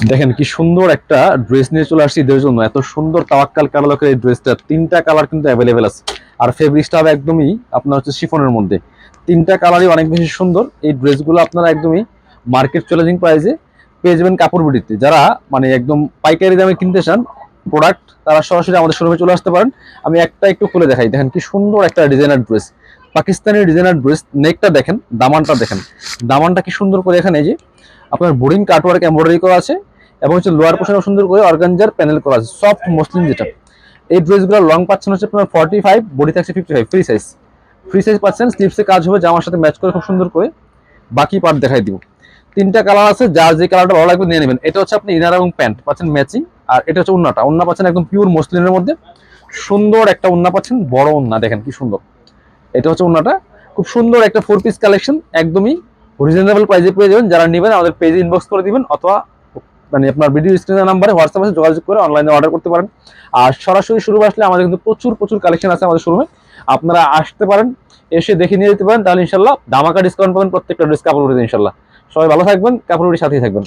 দেখেন কি সুন্দর একটা ড্রেস নিয়ে চলে আসছি ঈদের জন্য। এত সুন্দর তাওয়াক্কাল কাটালকের এই ড্রেসটা, তিনটা কালার কিন্তু অ্যাভেলেবেল আছে। আর ফেব্রিক্সটা হবে একদমই আপনার হচ্ছে শিফনের মধ্যে। তিনটা কালারই অনেক বেশি সুন্দর। এই ড্রেসগুলো আপনারা একদমই মার্কেট চ্যালেঞ্জিং প্রাইসে পেয়ে যাবেন কাপড় বিডিতে। যারা মানে একদম পাইকারি দামে কিনতে চান প্রোডাক্ট, তারা সরাসরি আমাদের শোরুমে চলে আসতে পারেন। আমি একটা একটু খুলে দেখাই। দেখেন কি সুন্দর একটা designer dress, Pakistani designer dress. নেকটা দেখেন, দামানটা দেখেন, দামানটা কি সুন্দর করে এখানে এই যে আপনার বোরিং কাটওয়ার্ক এমব্রয়ডারি করা আছে, এবং হচ্ছে লোয়ার পোর্শনে সুন্দর করে অর্গানজার প্যানেল করা আছে, সফট মসলিন যেটা। এই ড্রেসগুলো লং পাচ্ছেন হচ্ছে আপনার 45, বডি থাকছে 55, ফ্রি সাইজ। ফ্রি সাইজ পাচ্ছেন, স্লিপসে কাজ হবে, জামার সাথে ম্যাচ করে খুব সুন্দর করে। বাকি পার্ট দেখাই দিব। তিনটা কালার আছে, যার যে কালারটা ভালো লাগবে নিয়ে নেবেন। এটা হচ্ছে আপনি ইনার এবং প্যান্ট পাচ্ছেন ম্যাচিং। আর এটা হচ্ছে উন্নাটা, উন্না পাচ্ছেন একদম পিওর মসলিনের মধ্যে। সুন্দর একটা উন্না পাচ্ছেন, বড় উন্না, দেখেন কি সুন্দর। এটা হচ্ছে উন্নাটা। খুব সুন্দর একটা 4 পিস কালেকশন, একদমই রিজনেবল প্রাইসে পেয়ে যাবেন। যারা নেবেন আমাদের পেজে ইনবক্স করে দিবেন, অথবা মানে আপনার ভিডিও স্ক্রিনের নাম্বারে হোয়াটসঅ্যাপে যোগাযোগ করে অনলাইনে অর্ডার করতে পারেন। আর সরাসরি শোরুমে আসলে আমাদের কিন্তু প্রচুর প্রচুর কালেকশন আছে আমাদের শোরুমে, আপনারা আসতে পারেন, এসে দেখে নিয়ে যেতে পারেন। তাহলে ইনশাল্লাহ ধামাকা ডিসকাউন্ট পাবেন প্রত্যেকটা ড্রেস কাপড় ইনশাল্লাহ। সবাই ভালো থাকবেন, কাপড়ের সাথেই থাকবেন।